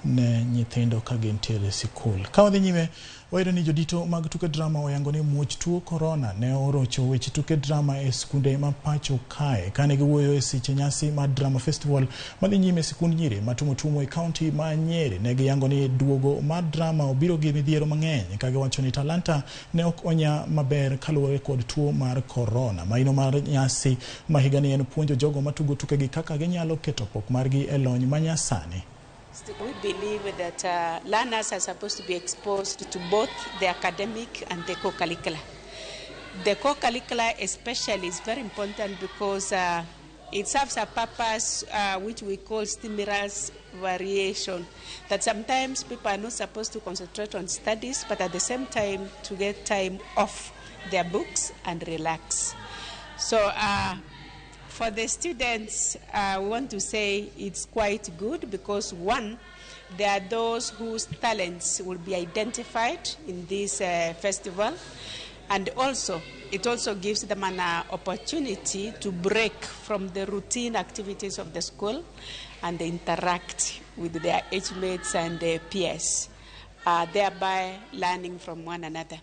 ne nyithindo ka gintiere sikul. Ka wadhi nyime, wayudo ni jodito mag tuke drama oyango ni muoch tuo corona ne orocho weche tuke drama e sikunde ma pacho kae kane giwuoyo e seche nyasi mar drama festival madhi nyime sikund Nyiri matumo e kaunti ma Nyeri. Ne giyango ni duogo mar drama obiro gi midhiero mang'eny ka giwacho ni talanta ne ok onya maber kaluwore kod tuo mar corona. Maino mar nyasi ma higani en puonjo jogo matugo tuke gi kaka ginyalo keto pok margi e lony manyasani. We believe that learners are supposed to be exposed to both the academic and the co-curricular. The co-curricular especially is very important because it serves a purpose which we call stimulus variation, that sometimes people are not supposed to concentrate on studies, but at the same time to get time off their books and relax. So for the students, we want to say it's quite good because, one, there are those whose talents will be identified in this festival, and also it also gives them an opportunity to break from the routine activities of the school and interact with their age mates and their peers, thereby learning from one another.